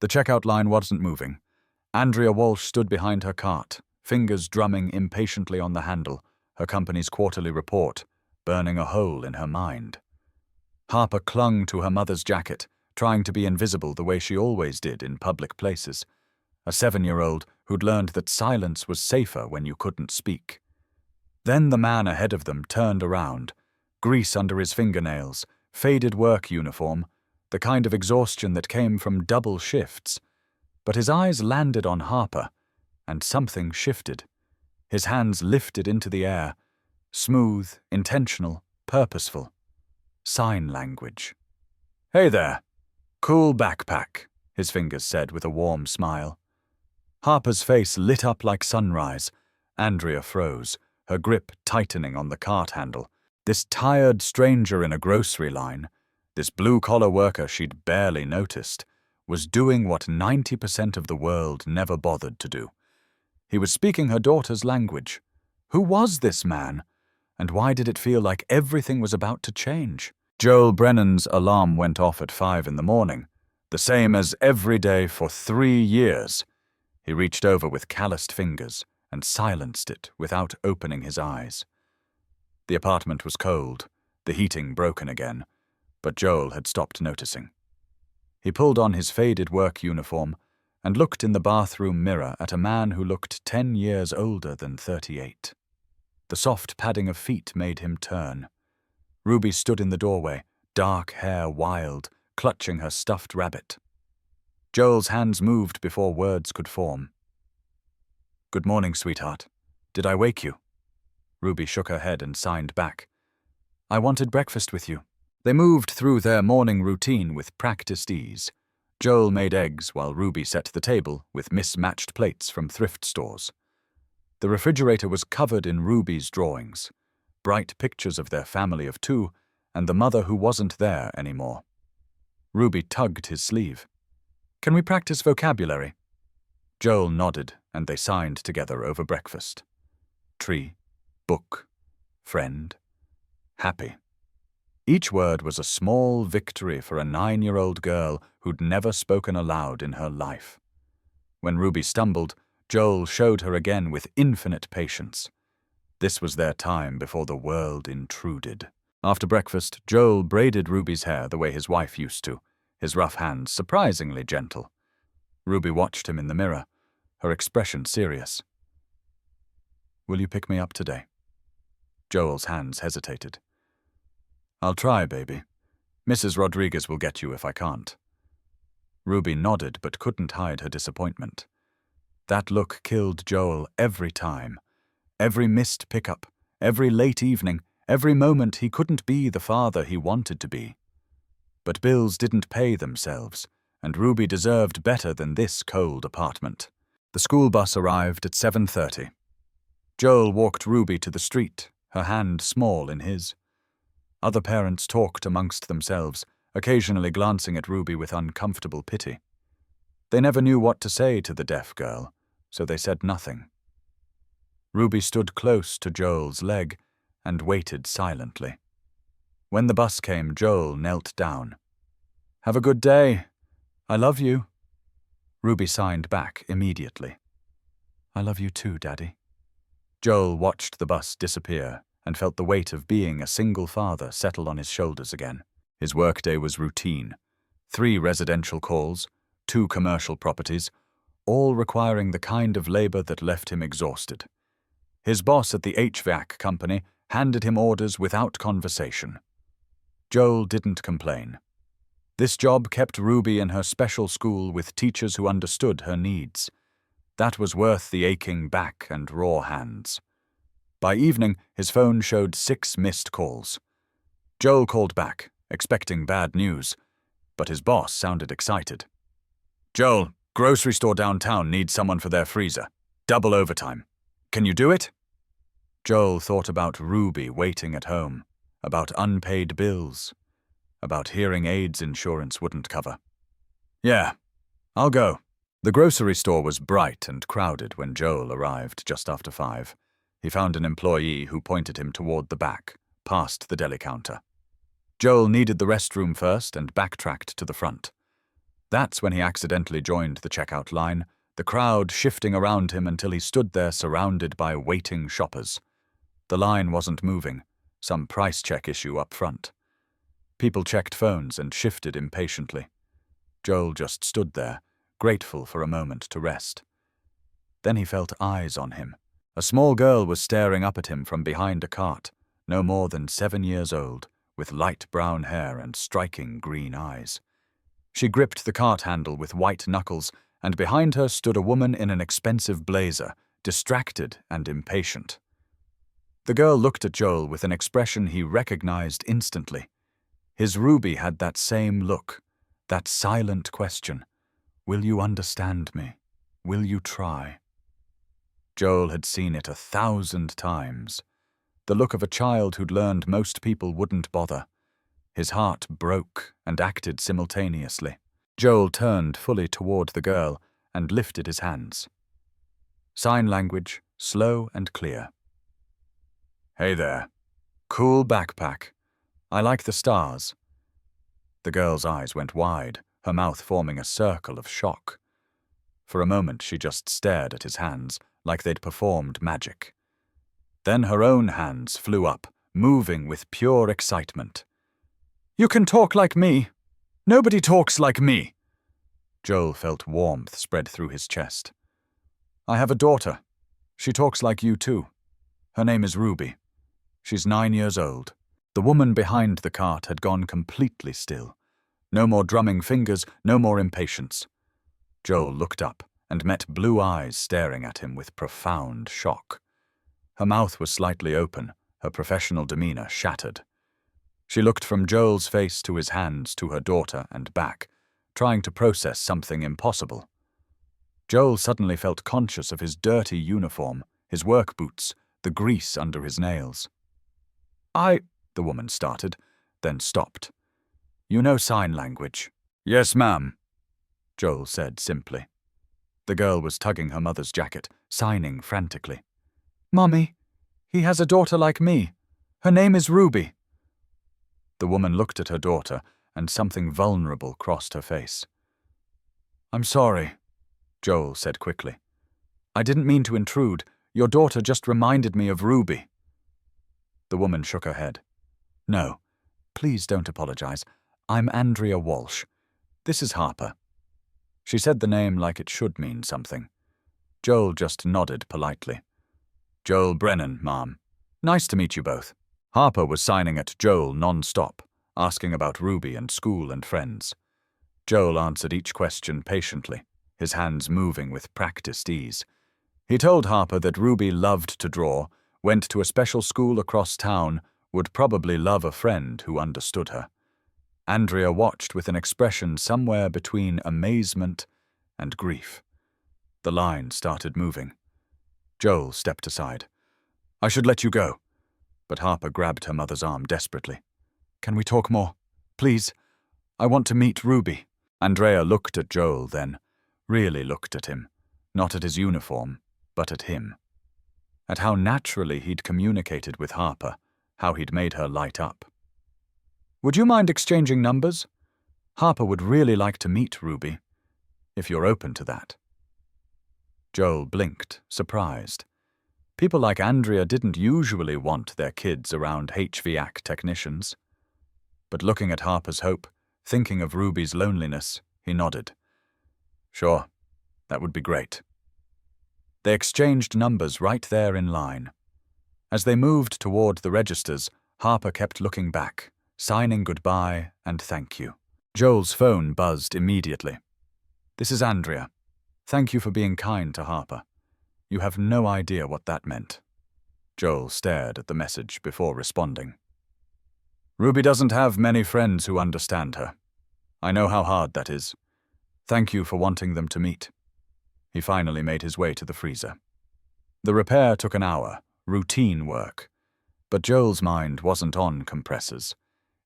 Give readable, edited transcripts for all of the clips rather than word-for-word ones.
The checkout line wasn't moving. Andrea Walsh stood behind her cart, fingers drumming impatiently on the handle, her company's quarterly report, burning a hole in her mind. Harper clung to her mother's jacket, trying to be invisible the way she always did in public places. A 7-year-old who'd learned that silence was safer when you couldn't speak. Then the man ahead of them turned around, grease under his fingernails, faded work uniform, the kind of exhaustion that came from double shifts. But his eyes landed on Harper, and something shifted. His hands lifted into the air, smooth, intentional, purposeful. Sign language. "Hey there. Cool backpack," his fingers said with a warm smile. Harper's face lit up like sunrise. Andrea froze, her grip tightening on the cart handle. This tired stranger in a grocery line, this blue-collar worker she'd barely noticed, was doing what 90% of the world never bothered to do. He was speaking her daughter's language. Who was this man? And why did it feel like everything was about to change? Joel Brennan's alarm went off at 5 in the morning, the same as every day for 3 years. He reached over with calloused fingers and silenced it without opening his eyes. The apartment was cold, the heating broken again, but Joel had stopped noticing. He pulled on his faded work uniform and looked in the bathroom mirror at a man who looked 10 years older than 38. The soft padding of feet made him turn. Ruby stood in the doorway, dark hair wild, clutching her stuffed rabbit. Joel's hands moved before words could form. "Good morning, sweetheart. Did I wake you?" Ruby shook her head and signed back. "I wanted breakfast with you." They moved through their morning routine with practiced ease. Joel made eggs while Ruby set the table with mismatched plates from thrift stores. The refrigerator was covered in Ruby's drawings, bright pictures of their family of 2 and the mother who wasn't there anymore. Ruby tugged his sleeve. "Can we practice vocabulary?" Joel nodded, and they signed together over breakfast. Tree, book, friend, happy. Each word was a small victory for a 9-year-old girl who'd never spoken aloud in her life. When Ruby stumbled, Joel showed her again with infinite patience. This was their time before the world intruded. After breakfast, Joel braided Ruby's hair the way his wife used to, his rough hands surprisingly gentle. Ruby watched him in the mirror, her expression serious. "Will you pick me up today?" Joel's hands hesitated. "I'll try, baby. Mrs. Rodriguez will get you if I can't." Ruby nodded but couldn't hide her disappointment. That look killed Joel every time. Every missed pickup, every late evening, every moment he couldn't be the father he wanted to be. But bills didn't pay themselves, and Ruby deserved better than this cold apartment. The school bus arrived at 7:30. Joel walked Ruby to the street, her hand small in his. Other parents talked amongst themselves, occasionally glancing at Ruby with uncomfortable pity. They never knew what to say to the deaf girl, so they said nothing. Ruby stood close to Joel's leg and waited silently. When the bus came, Joel knelt down. "Have a good day. I love you." Ruby signed back immediately. "I love you too, Daddy." Joel watched the bus disappear and felt the weight of being a single father settle on his shoulders again. His workday was routine. 3 residential calls, 2 commercial properties, all requiring the kind of labor that left him exhausted. His boss at the HVAC company handed him orders without conversation. Joel didn't complain. This job kept Ruby in her special school with teachers who understood her needs. That was worth the aching back and raw hands. By evening, his phone showed 6 missed calls. Joel called back, expecting bad news, but his boss sounded excited. "Joel, grocery store downtown needs someone for their freezer. Double overtime. Can you do it?" Joel thought about Ruby waiting at home, about unpaid bills, about hearing aids insurance wouldn't cover. "Yeah, I'll go." The grocery store was bright and crowded when Joel arrived just after 5. He found an employee who pointed him toward the back, past the deli counter. Joel needed the restroom first and backtracked to the front. That's when he accidentally joined the checkout line, the crowd shifting around him until he stood there surrounded by waiting shoppers. The line wasn't moving, some price check issue up front. People checked phones and shifted impatiently. Joel just stood there, grateful for a moment to rest. Then he felt eyes on him. A small girl was staring up at him from behind a cart, no more than 7 years old, with light brown hair and striking green eyes. She gripped the cart handle with white knuckles, and behind her stood a woman in an expensive blazer, distracted and impatient. The girl looked at Joel with an expression he recognized instantly. His Ruby had that same look, that silent question. Will you understand me? Will you try? Joel had seen it 1,000 times. The look of a child who'd learned most people wouldn't bother. His heart broke and acted simultaneously. Joel turned fully toward the girl and lifted his hands. Sign language, slow and clear. Hey there. Cool backpack. I like the stars. The girl's eyes went wide, her mouth forming a circle of shock. For a moment she just stared at his hands, like they'd performed magic. Then her own hands flew up, moving with pure excitement. You can talk like me. Nobody talks like me. Joel felt warmth spread through his chest. I have a daughter. She talks like you too. Her name is Ruby. She's 9 years old. The woman behind the cart had gone completely still. No more drumming fingers, no more impatience. Joel looked up and met blue eyes staring at him with profound shock. Her mouth was slightly open, her professional demeanor shattered. She looked from Joel's face to his hands to her daughter and back, trying to process something impossible. Joel suddenly felt conscious of his dirty uniform, his work boots, the grease under his nails. The woman started, then stopped. You know sign language? Yes, ma'am, Joel said simply. The girl was tugging her mother's jacket, signing frantically. Mommy, he has a daughter like me. Her name is Ruby. The woman looked at her daughter, and something vulnerable crossed her face. I'm sorry, Joel said quickly. I didn't mean to intrude. Your daughter just reminded me of Ruby. The woman shook her head. No, please don't apologize. I'm Andrea Walsh. This is Harper. She said the name like it should mean something. Joel just nodded politely. Joel Brennan, ma'am. Nice to meet you both. Harper was signing at Joel non-stop, asking about Ruby and school and friends. Joel answered each question patiently, his hands moving with practiced ease. He told Harper that Ruby loved to draw, went to a special school across town, would probably love a friend who understood her. Andrea watched with an expression somewhere between amazement and grief. The line started moving. Joel stepped aside. I should let you go. But Harper grabbed her mother's arm desperately. Can we talk more? Please. I want to meet Ruby. Andrea looked at Joel then, really looked at him, not at his uniform, but at him. At how naturally he'd communicated with Harper, how he'd made her light up. Would you mind exchanging numbers? Harper would really like to meet Ruby, if you're open to that. Joel blinked, surprised. People like Andrea didn't usually want their kids around HVAC technicians. But looking at Harper's hope, thinking of Ruby's loneliness, he nodded. Sure, that would be great. They exchanged numbers right there in line. As they moved toward the registers, Harper kept looking back, signing goodbye and thank you. Joel's phone buzzed immediately. This is Andrea. Thank you for being kind to Harper. You have no idea what that meant. Joel stared at the message before responding. Ruby doesn't have many friends who understand her. I know how hard that is. Thank you for wanting them to meet. He finally made his way to the freezer. The repair took an hour, routine work. But Joel's mind wasn't on compressors.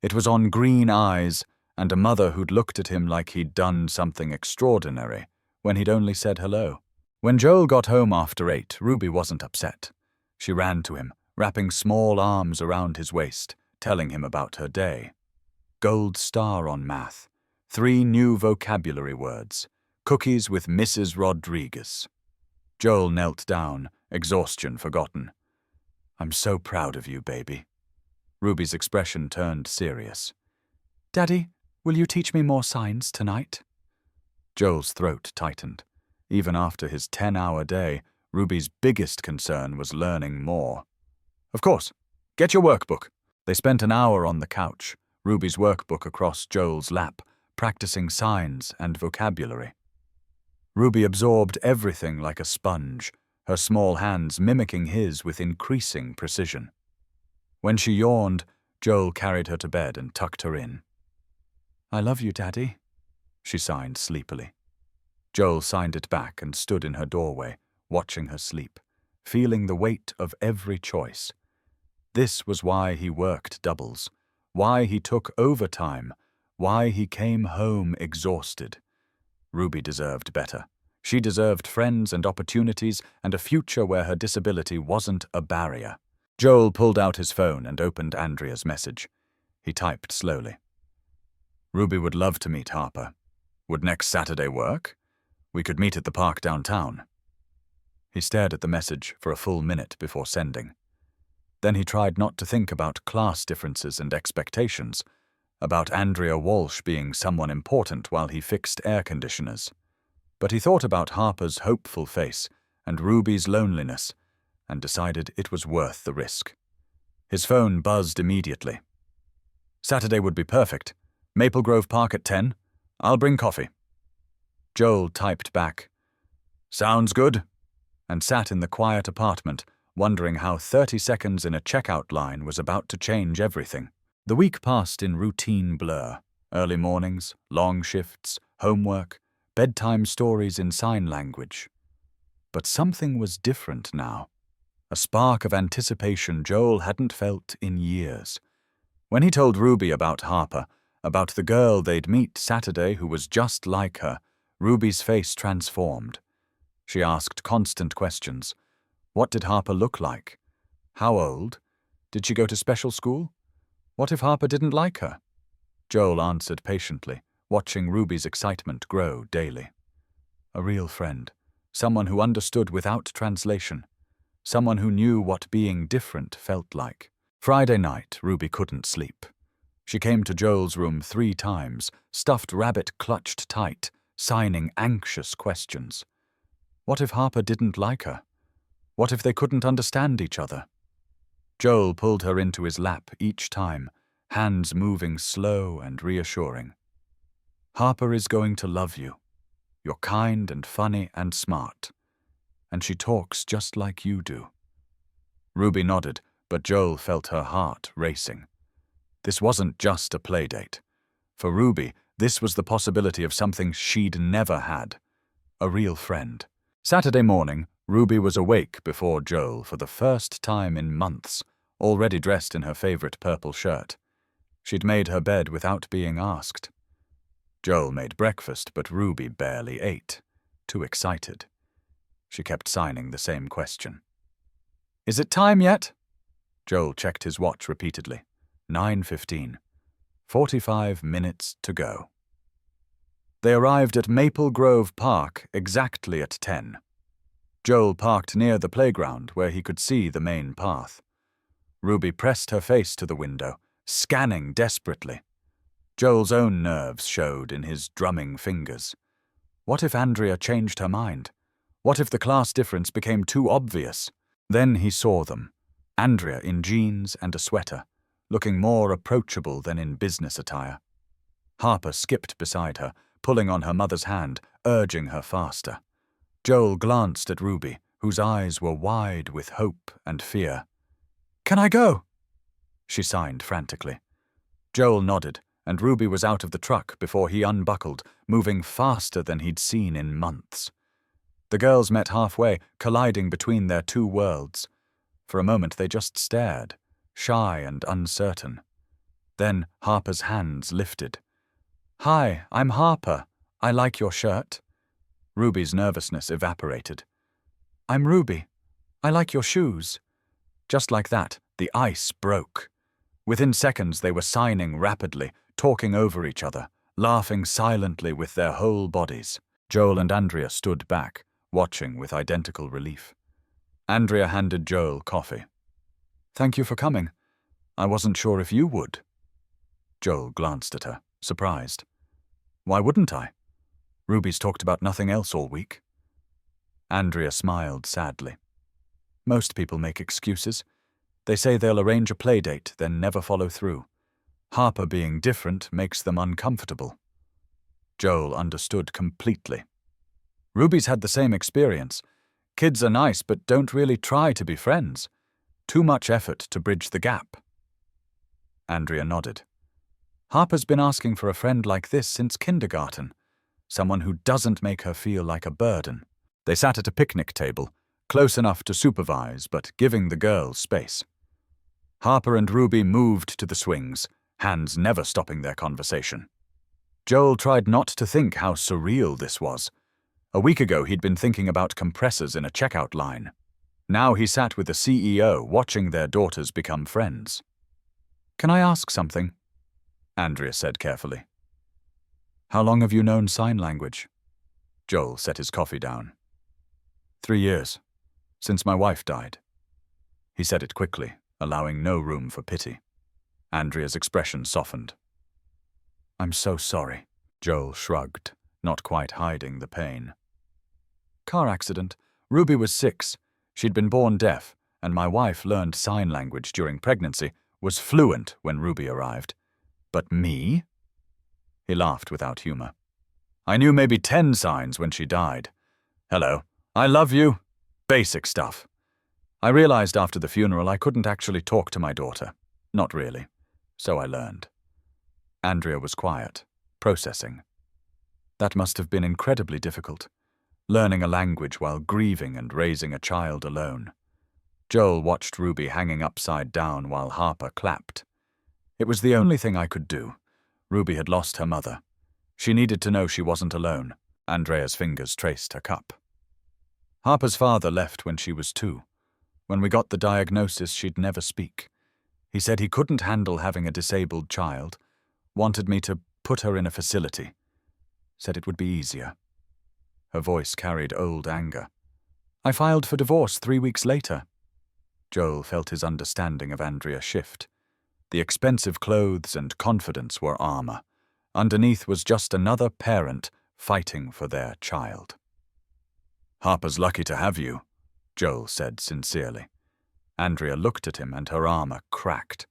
It was on green eyes and a mother who'd looked at him like he'd done something extraordinary when he'd only said hello. When Joel got home after 8, Ruby wasn't upset. She ran to him, wrapping small arms around his waist, telling him about her day. Gold star on math, 3 new vocabulary words. Cookies with Mrs. Rodriguez. Joel knelt down, exhaustion forgotten. "I'm so proud of you, baby." Ruby's expression turned serious. "Daddy, will you teach me more signs tonight?" Joel's throat tightened. Even after his 10-hour day, Ruby's biggest concern was learning more. "Of course. Get your workbook." They spent an hour on the couch, Ruby's workbook across Joel's lap, practicing signs and vocabulary. Ruby absorbed everything like a sponge, her small hands mimicking his with increasing precision. When she yawned, Joel carried her to bed and tucked her in. "I love you, Daddy," she signed sleepily. Joel signed it back and stood in her doorway, watching her sleep, feeling the weight of every choice. This was why he worked doubles, why he took overtime, why he came home exhausted. Ruby deserved better. She deserved friends and opportunities and a future where her disability wasn't a barrier. Joel pulled out his phone and opened Andrea's message. He typed slowly. "Ruby would love to meet Harper. Would next Saturday work? We could meet at the park downtown." He stared at the message for a full minute before sending. Then he tried not to think about class differences and expectations, about Andrea Walsh being someone important while he fixed air conditioners. But he thought about Harper's hopeful face and Ruby's loneliness, and decided it was worth the risk. His phone buzzed immediately. "Saturday would be perfect. Maple Grove Park at 10. I'll bring coffee." Joel typed back, "Sounds good," and sat in the quiet apartment, wondering how 30 seconds in a checkout line was about to change everything. The week passed in routine blur. Early mornings, long shifts, homework, bedtime stories in sign language. But something was different now. A spark of anticipation Joel hadn't felt in years. When he told Ruby about Harper, about the girl they'd meet Saturday who was just like her, Ruby's face transformed. She asked constant questions. What did Harper look like? How old? Did she go to special school? What if Harper didn't like her? Joel answered patiently, watching Ruby's excitement grow daily. A real friend, someone who understood without translation, someone who knew what being different felt like. Friday night, Ruby couldn't sleep. She came to Joel's room 3 times, stuffed rabbit clutched tight, signing anxious questions. What if Harper didn't like her? What if they couldn't understand each other? Joel pulled her into his lap each time, hands moving slow and reassuring. "Harper is going to love you. You're kind and funny and smart. And she talks just like you do." Ruby nodded, but Joel felt her heart racing. This wasn't just a playdate. For Ruby, this was the possibility of something she'd never had. A real friend. Saturday morning, Ruby was awake before Joel for the first time in months, already dressed in her favorite purple shirt. She'd made her bed without being asked. Joel made breakfast, but Ruby barely ate, too excited. She kept signing the same question. "Is it time yet?" Joel checked his watch repeatedly. 9:15. 45 minutes to go. They arrived at Maple Grove Park exactly at 10. Joel parked near the playground where he could see the main path. Ruby pressed her face to the window, scanning desperately. Joel's own nerves showed in his drumming fingers. What if Andrea changed her mind? What if the class difference became too obvious? Then he saw them. Andrea in jeans and a sweater, looking more approachable than in business attire. Harper skipped beside her, pulling on her mother's hand, urging her faster. Joel glanced at Ruby, whose eyes were wide with hope and fear. "Can I go?" she signed frantically. Joel nodded, and Ruby was out of the truck before he unbuckled, moving faster than he'd seen in months. The girls met halfway, colliding between their 2 worlds. For a moment they just stared, shy and uncertain. Then Harper's hands lifted. "Hi, I'm Harper. I like your shirt." Ruby's nervousness evaporated. "I'm Ruby. I like your shoes." Just like that, the ice broke. Within seconds they were signing rapidly, talking over each other, laughing silently with their whole bodies. Joel and Andrea stood back, watching with identical relief. Andrea handed Joel coffee. "Thank you for coming. I wasn't sure if you would." Joel glanced at her, surprised. "Why wouldn't I? Ruby's talked about nothing else all week." Andrea smiled sadly. "Most people make excuses. They say they'll arrange a play date, then never follow through. Harper being different makes them uncomfortable." Joel understood completely. "Ruby's had the same experience. Kids are nice but don't really try to be friends. Too much effort to bridge the gap." Andrea nodded. "Harper's been asking for a friend like this since kindergarten. Someone who doesn't make her feel like a burden." They sat at a picnic table, close enough to supervise but giving the girls space. Harper and Ruby moved to the swings, hands never stopping their conversation. Joel tried not to think how surreal this was. A week ago he'd been thinking about compressors in a checkout line. Now he sat with the CEO watching their daughters become friends. "Can I ask something?" Andrea said carefully. "How long have you known sign language?" Joel set his coffee down. 3 years, since my wife died." He said it quickly, allowing no room for pity. Andrea's expression softened. "I'm so sorry." Joel shrugged, not quite hiding the pain. "Car accident. Ruby was 6. She'd been born deaf, and my wife learned sign language during pregnancy, was fluent when Ruby arrived. But me?" He laughed without humor. "I knew maybe 10 signs when she died. Hello, I love you. Basic stuff. I realized after the funeral I couldn't actually talk to my daughter. Not really. So I learned." Andrea was quiet, processing. That must have been incredibly difficult, learning a language while grieving and raising a child alone. Joel watched Ruby hanging upside down while Harper clapped. "It was the only thing I could do. Ruby had lost her mother. She needed to know she wasn't alone." Andrea's fingers traced her cup. "Harper's father left when she was 2. When we got the diagnosis, she'd never speak. He said he couldn't handle having a disabled child, wanted me to put her in a facility. Said it would be easier." Her voice carried old anger. "I filed for divorce 3 weeks later." Joel felt his understanding of Andrea shift. The expensive clothes and confidence were armor. Underneath was just another parent fighting for their child. "Harper's lucky to have you," Joel said sincerely. Andrea looked at him and her armor cracked.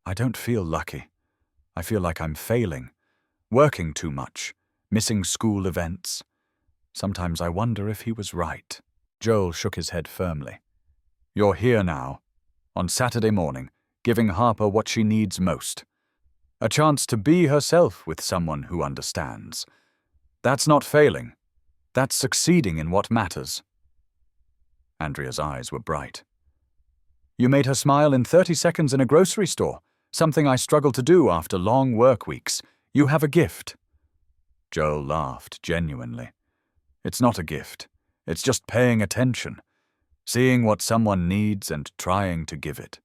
"I don't feel lucky. I feel like I'm failing, working too much, missing school events. Sometimes I wonder if he was right." Joel shook his head firmly. "You're here now, on Saturday morning, giving Harper what she needs most. A chance to be herself with someone who understands. That's not failing. That's succeeding in what matters." Andrea's eyes were bright. "You made her smile in 30 seconds in a grocery store, something I struggle to do after long work weeks. You have a gift." Joel laughed genuinely. "It's not a gift. It's just paying attention, seeing what someone needs and trying to give it."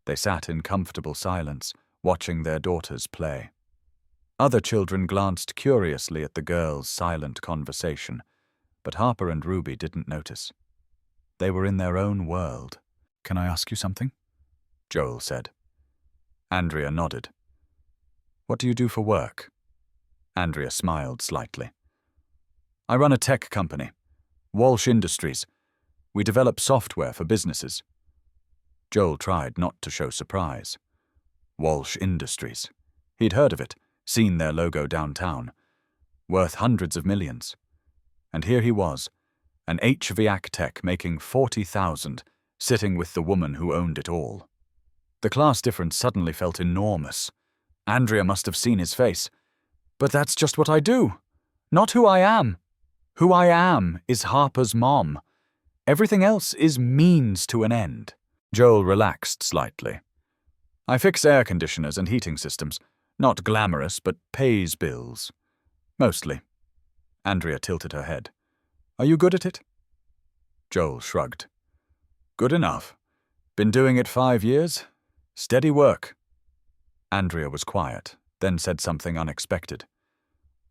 They sat in comfortable silence, watching their daughters play. Other children glanced curiously at the girls' silent conversation, but Harper and Ruby didn't notice. They were in their own world. "Can I ask you something?" Joel said. Andrea nodded. "What do you do for work?" Andrea smiled slightly. "I run a tech company, Walsh Industries. We develop software for businesses." Joel tried not to show surprise. Walsh Industries. He'd heard of it, seen their logo downtown. Worth hundreds of millions. And here he was, an HVAC tech making $40,000, sitting with the woman who owned it all. The class difference suddenly felt enormous. Andrea must have seen his face. "But that's just what I do. Not who I am. Who I am is Harper's mom. Everything else is means to an end." Joel relaxed slightly. "I fix air conditioners and heating systems. Not glamorous, but pays bills. Mostly." Andrea tilted her head. "Are you good at it?" Joel shrugged. "Good enough. Been doing it 5 years. Steady work." Andrea was quiet, then said something unexpected.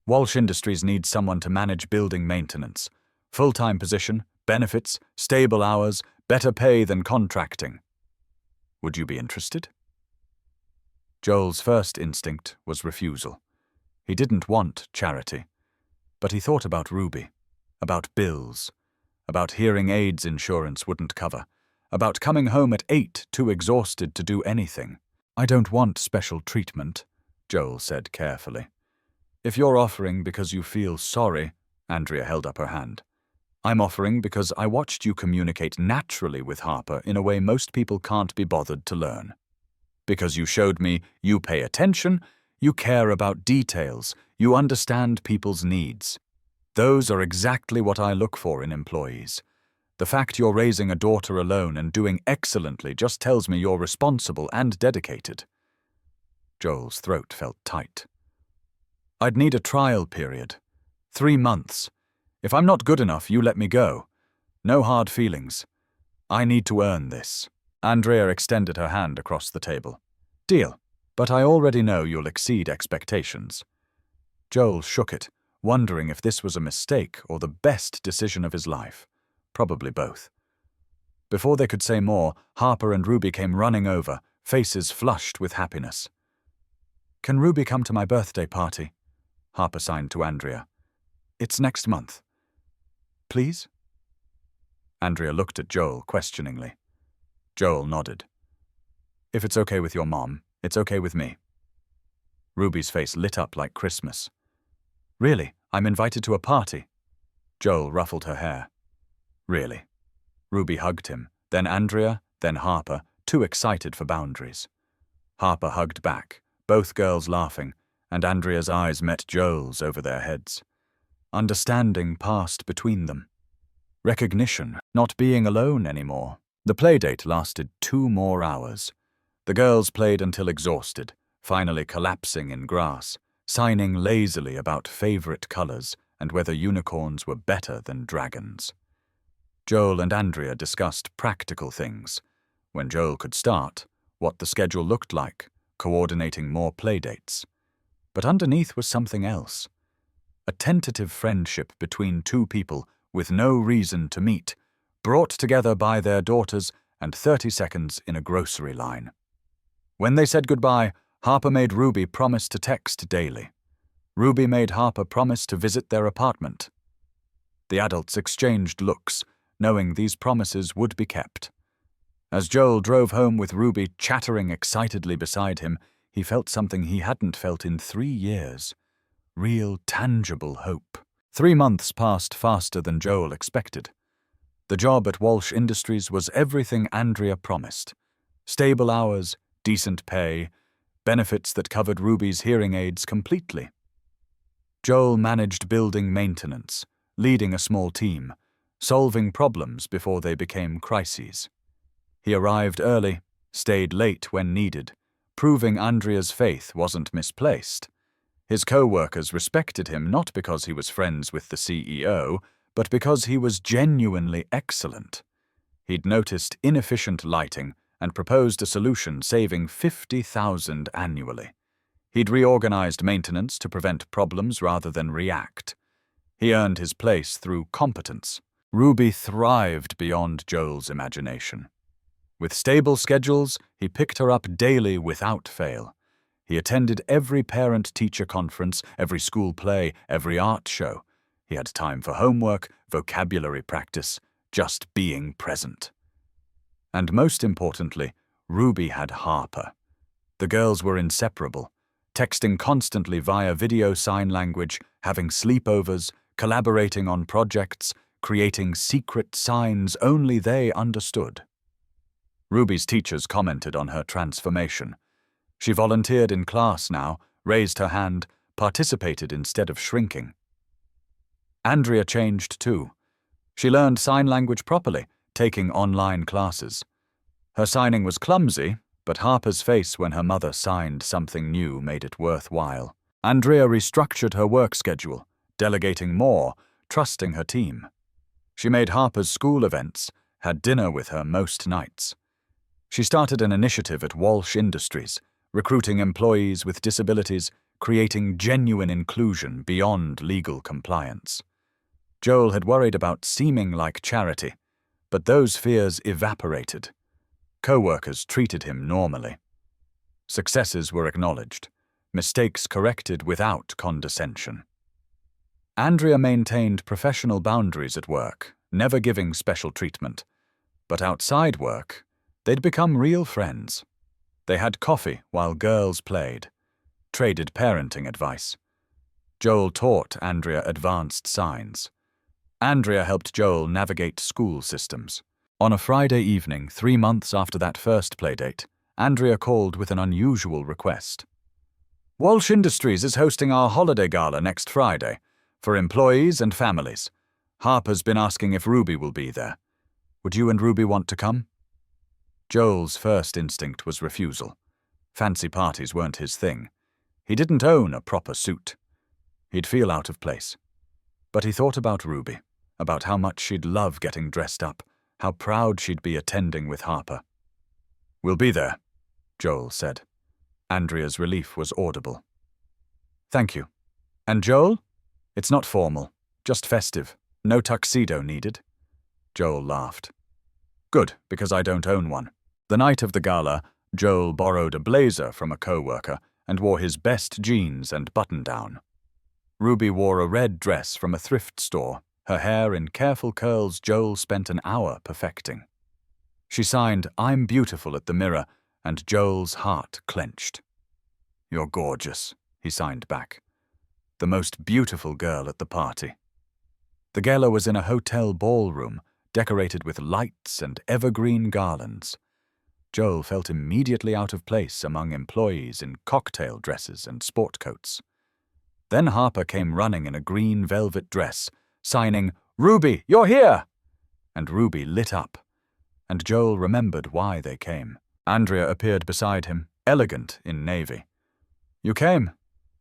Walsh Industries needs someone to manage building maintenance. Full-time position, benefits, stable hours, better pay than contracting. Would you be interested? Joel's first instinct was refusal. He didn't want charity. But he thought about Ruby, about bills, about hearing aids insurance wouldn't cover, about coming home at 8 too exhausted to do anything. I don't want special treatment, Joel said carefully. If you're offering because you feel sorry, Andrea held up her hand. I'm offering because I watched you communicate naturally with Harper in a way most people can't be bothered to learn. Because you showed me you pay attention, you care about details, you understand people's needs. Those are exactly what I look for in employees. The fact you're raising a daughter alone and doing excellently just tells me you're responsible and dedicated. Joel's throat felt tight. I'd need a trial period. 3 months. If I'm not good enough, you let me go. No hard feelings. I need to earn this. Andrea extended her hand across the table. Deal. But I already know you'll exceed expectations. Joel shook it, wondering if this was a mistake or the best decision of his life. Probably both. Before they could say more, Harper and Ruby came running over, faces flushed with happiness. Can Ruby come to my birthday party? Harper signed to Andrea. It's next month. Please? Andrea looked at Joel questioningly. Joel nodded. If it's okay with your mom, it's okay with me. Ruby's face lit up like Christmas. Really? I'm invited to a party? Joel ruffled her hair. Really? Ruby hugged him, then Andrea, then Harper, too excited for boundaries. Harper hugged back, both girls laughing, and Andrea's eyes met Joel's over their heads. Understanding passed between them. Recognition, not being alone anymore. The playdate lasted 2 more hours. The girls played until exhausted, finally collapsing in grass, signing lazily about favorite colors and whether unicorns were better than dragons. Joel and Andrea discussed practical things. When Joel could start, what the schedule looked like, coordinating more playdates. But underneath was something else. A tentative friendship between 2 people with no reason to meet, brought together by their daughters and 30 seconds in a grocery line. When they said goodbye, Harper made Ruby promise to text daily. Ruby made Harper promise to visit their apartment. The adults exchanged looks, knowing these promises would be kept. As Joel drove home with Ruby chattering excitedly beside him, he felt something he hadn't felt in 3 years. Real, tangible hope. 3 months passed faster than Joel expected. The job at Walsh Industries was everything Andrea promised. Stable hours, decent pay, benefits that covered Ruby's hearing aids completely. Joel managed building maintenance, leading a small team, solving problems before they became crises. He arrived early, stayed late when needed, proving Andrea's faith wasn't misplaced. His co-workers respected him not because he was friends with the CEO, but because he was genuinely excellent. He'd noticed inefficient lighting and proposed a solution saving $50,000 annually. He'd reorganized maintenance to prevent problems rather than react. He earned his place through competence. Ruby thrived beyond Joel's imagination. With stable schedules, he picked her up daily without fail. He attended every parent-teacher conference, every school play, every art show. He had time for homework, vocabulary practice, just being present. And most importantly, Ruby had Harper. The girls were inseparable, texting constantly via video sign language, having sleepovers, collaborating on projects, creating secret signs only they understood. Ruby's teachers commented on her transformation. She volunteered in class now, raised her hand, participated instead of shrinking. Andrea changed too. She learned sign language properly, taking online classes. Her signing was clumsy, but Harper's face when her mother signed something new made it worthwhile. Andrea restructured her work schedule, delegating more, trusting her team. She made Harper's school events, had dinner with her most nights. She started an initiative at Walsh Industries, recruiting employees with disabilities, creating genuine inclusion beyond legal compliance. Joel had worried about seeming like charity, but those fears evaporated. Co-workers treated him normally. Successes were acknowledged, mistakes corrected without condescension. Andrea maintained professional boundaries at work, never giving special treatment. But outside work, they'd become real friends. They had coffee while girls played, traded parenting advice. Joel taught Andrea advanced signs. Andrea helped Joel navigate school systems. On a Friday evening, 3 months after that first playdate, Andrea called with an unusual request. Walsh Industries is hosting our holiday gala next Friday, for employees and families. Harper's been asking if Ruby will be there. Would you and Ruby want to come? Joel's first instinct was refusal. Fancy parties weren't his thing. He didn't own a proper suit. He'd feel out of place. But he thought about Ruby, about how much she'd love getting dressed up, how proud she'd be attending with Harper. We'll be there, Joel said. Andrea's relief was audible. Thank you. And Joel? It's not formal, just festive. No tuxedo needed. Joel laughed. Good, because I don't own one. The night of the gala, Joel borrowed a blazer from a co-worker and wore his best jeans and button-down. Ruby wore a red dress from a thrift store, her hair in careful curls Joel spent an hour perfecting. She signed, "I'm beautiful" at the mirror, and Joel's heart clenched. You're gorgeous, he signed back. The most beautiful girl at the party. The gala was in a hotel ballroom, decorated with lights and evergreen garlands. Joel felt immediately out of place among employees in cocktail dresses and sport coats. Then Harper came running in a green velvet dress, signing, "Ruby, you're here!" And Ruby lit up. And Joel remembered why they came. Andrea appeared beside him, elegant in navy. You came.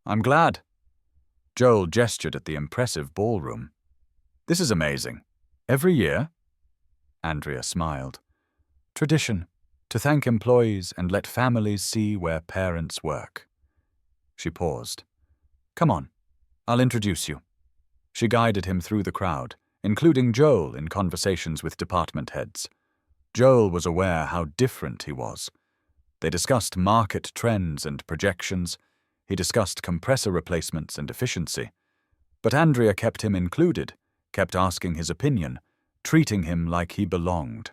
I'm glad. Joel gestured at the impressive ballroom. This is amazing. Every year? Andrea smiled. Tradition, to thank employees and let families see where parents work. She paused. Come on, I'll introduce you. She guided him through the crowd, including Joel in conversations with department heads. Joel was aware how different he was. They discussed market trends and projections. He discussed compressor replacements and efficiency. But Andrea kept him included, kept asking his opinion, treating him like he belonged.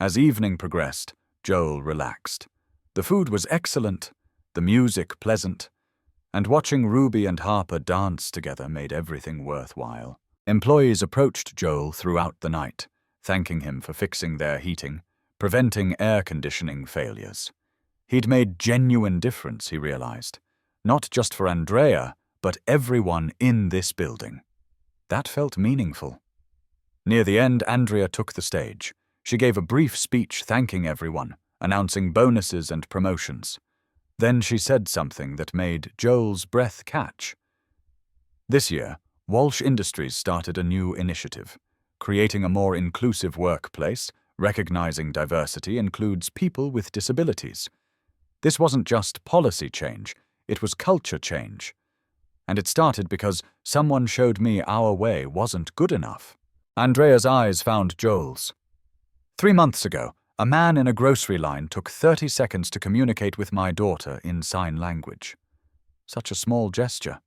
As evening progressed, Joel relaxed. The food was excellent, the music pleasant, and watching Ruby and Harper dance together made everything worthwhile. Employees approached Joel throughout the night, thanking him for fixing their heating, preventing air conditioning failures. He'd made genuine difference, he realized, not just for Andrea, but everyone in this building. That felt meaningful. Near the end, Andrea took the stage. She gave a brief speech thanking everyone, announcing bonuses and promotions. Then she said something that made Joel's breath catch. This year, Walsh Industries started a new initiative, creating a more inclusive workplace, recognizing diversity includes people with disabilities. This wasn't just policy change, it was culture change. And it started because someone showed me our way wasn't good enough. Andrea's eyes found Joel's. 3 months ago, a man in a grocery line took 30 seconds to communicate with my daughter in sign language. Such a small gesture.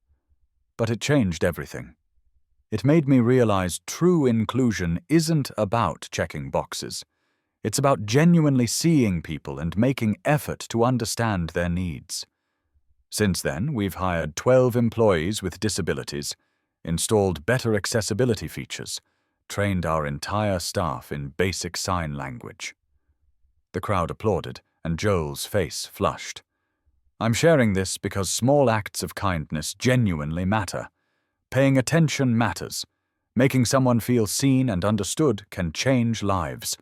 But it changed everything. It made me realize true inclusion isn't about checking boxes. It's about genuinely seeing people and making effort to understand their needs. Since then, we've hired 12 employees with disabilities, installed better accessibility features, trained our entire staff in basic sign language. The crowd applauded, and Joel's face flushed. I'm sharing this because small acts of kindness genuinely matter. Paying attention matters. Making someone feel seen and understood can change lives.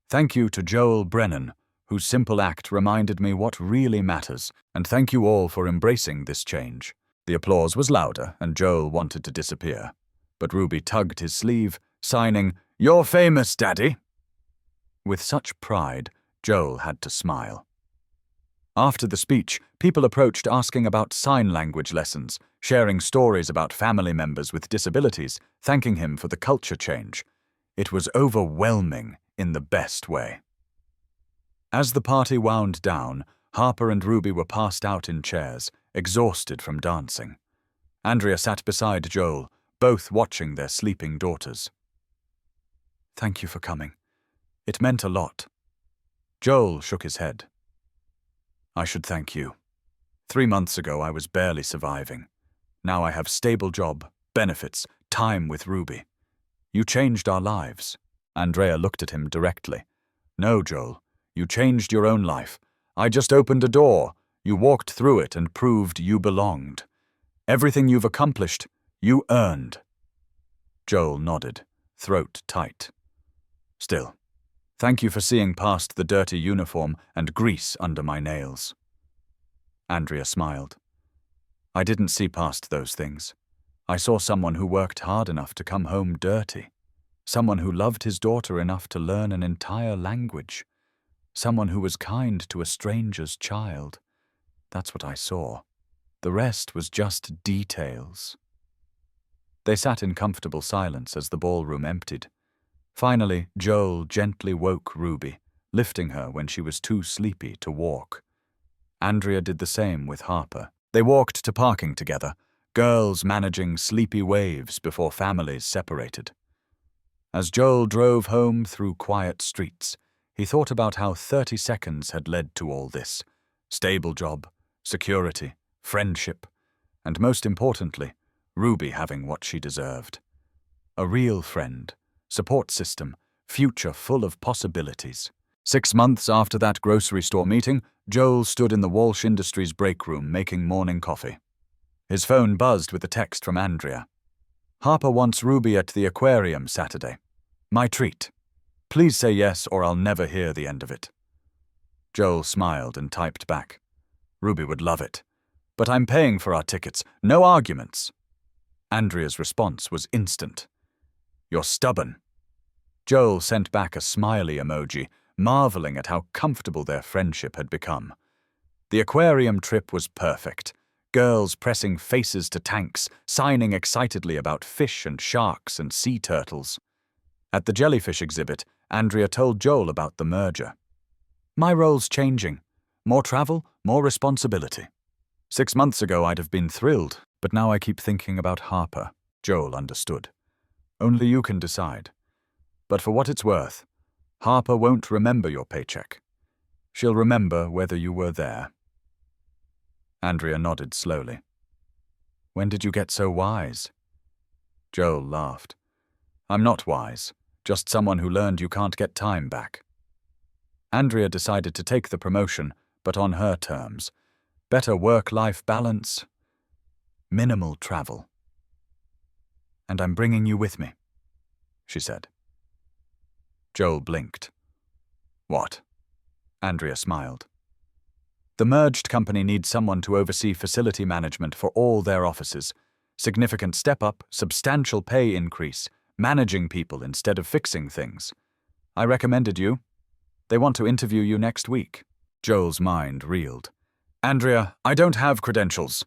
Thank you to Joel Brennan, whose simple act reminded me what really matters, and thank you all for embracing this change. The applause was louder, and Joel wanted to disappear. But Ruby tugged his sleeve, signing, "You're famous, Daddy." With such pride, Joel had to smile. After the speech, people approached asking about sign language lessons, sharing stories about family members with disabilities, thanking him for the culture change. It was overwhelming in the best way. As the party wound down, Harper and Ruby were passed out in chairs, exhausted from dancing. Andrea sat beside Joel, both watching their sleeping daughters. "Thank you for coming. It meant a lot." Joel shook his head. "I should thank you. 3 months ago I was barely surviving. Now I have stable job, benefits, time with Ruby. You changed our lives." Andrea looked at him directly. "No, Joel, you changed your own life. I just opened a door. You walked through it and proved you belonged. Everything you've accomplished, you earned." Joel nodded, throat tight. "Still, thank you for seeing past the dirty uniform and grease under my nails." Andrea smiled. "I didn't see past those things. I saw someone who worked hard enough to come home dirty. Someone who loved his daughter enough to learn an entire language. Someone who was kind to a stranger's child. That's what I saw. The rest was just details." They sat in comfortable silence as the ballroom emptied. Finally, Joel gently woke Ruby, lifting her when she was too sleepy to walk. Andrea did the same with Harper. They walked to parking together, girls managing sleepy waves before families separated. As Joel drove home through quiet streets, he thought about how 30 seconds had led to all this. Stable job, security, friendship, and most importantly, Ruby having what she deserved. A real friend, support system, future full of possibilities. 6 months after that grocery store meeting, Joel stood in the Walsh Industries break room making morning coffee. His phone buzzed with a text from Andrea. "Harper wants Ruby at the aquarium Saturday. My treat. Please say yes or I'll never hear the end of it." Joel smiled and typed back. "Ruby would love it. But I'm paying for our tickets. No arguments." Andrea's response was instant. "You're stubborn." Joel sent back a smiley emoji, marveling at how comfortable their friendship had become. The aquarium trip was perfect. Girls pressing faces to tanks, signing excitedly about fish and sharks and sea turtles. At the jellyfish exhibit, Andrea told Joel about the merger. "My role's changing. More travel, more responsibility. 6 months ago I'd have been thrilled, but now I keep thinking about Harper." Joel understood. "Only you can decide. But for what it's worth, Harper won't remember your paycheck. She'll remember whether you were there." Andrea nodded slowly. "When did you get so wise?" Joel laughed. "I'm not wise, just someone who learned you can't get time back." Andrea decided to take the promotion, but on her terms. Better work-life balance, minimal travel. "And I'm bringing you with me," she said. Joel blinked. "What?" Andrea smiled. "The merged company needs someone to oversee facility management for all their offices. Significant step-up, substantial pay increase, managing people instead of fixing things. I recommended you. They want to interview you next week." Joel's mind reeled. "Andrea, I don't have credentials."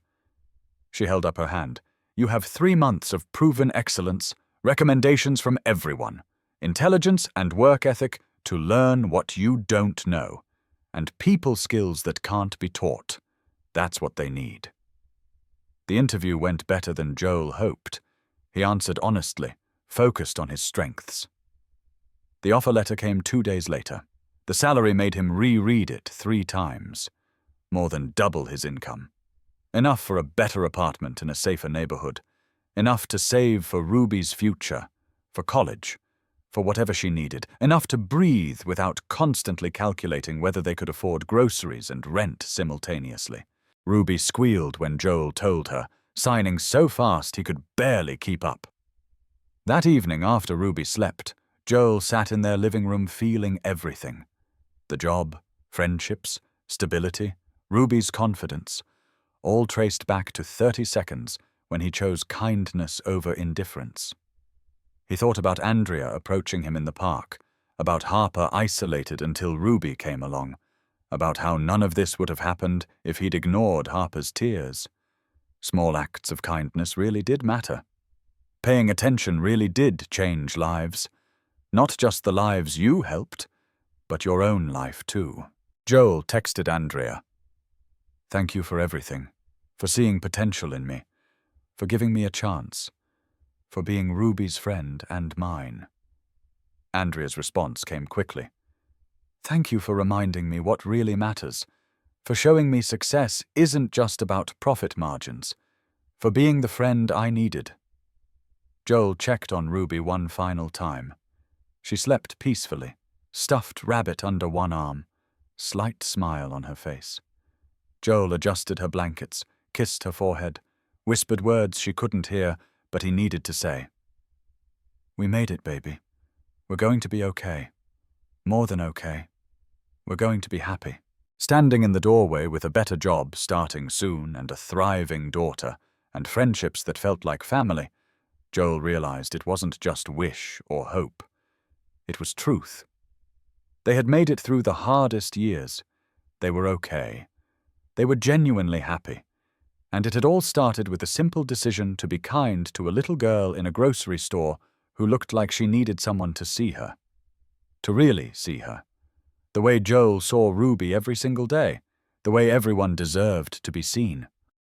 She held up her hand. "You have 3 months of proven excellence, recommendations from everyone, intelligence and work ethic to learn what you don't know, and people skills that can't be taught. That's what they need." The interview went better than Joel hoped. He answered honestly, focused on his strengths. The offer letter came 2 days later. The salary made him reread it 3 times. More than double his income. Enough for a better apartment in a safer neighborhood. Enough to save for Ruby's future, for college, for whatever she needed. Enough to breathe without constantly calculating whether they could afford groceries and rent simultaneously. Ruby squealed when Joel told her, signing so fast he could barely keep up. That evening after Ruby slept, Joel sat in their living room feeling everything. The job, friendships, stability, Ruby's confidence, all traced back to 30 seconds when he chose kindness over indifference. He thought about Andrea approaching him in the park, about Harper isolated until Ruby came along, about how none of this would have happened if he'd ignored Harper's tears. Small acts of kindness really did matter. Paying attention really did change lives. Not just the lives you helped, but your own life too. Joel texted Andrea. "Thank you for everything, for seeing potential in me, for giving me a chance, for being Ruby's friend and mine." Andrea's response came quickly. "Thank you for reminding me what really matters, for showing me success isn't just about profit margins, for being the friend I needed." Joel checked on Ruby one final time. She slept peacefully, stuffed rabbit under one arm, slight smile on her face. Joel adjusted her blankets, kissed her forehead, whispered words she couldn't hear, but he needed to say. "We made it, baby. We're going to be okay. More than okay. We're going to be happy." Standing in the doorway with a better job starting soon and a thriving daughter and friendships that felt like family, Joel realized it wasn't just wish or hope. It was truth. They had made it through the hardest years. They were okay. They were genuinely happy. And it had all started with a simple decision to be kind to a little girl in a grocery store who looked like she needed someone to see her. To really see her. The way Joel saw Ruby every single day. The way everyone deserved to be seen.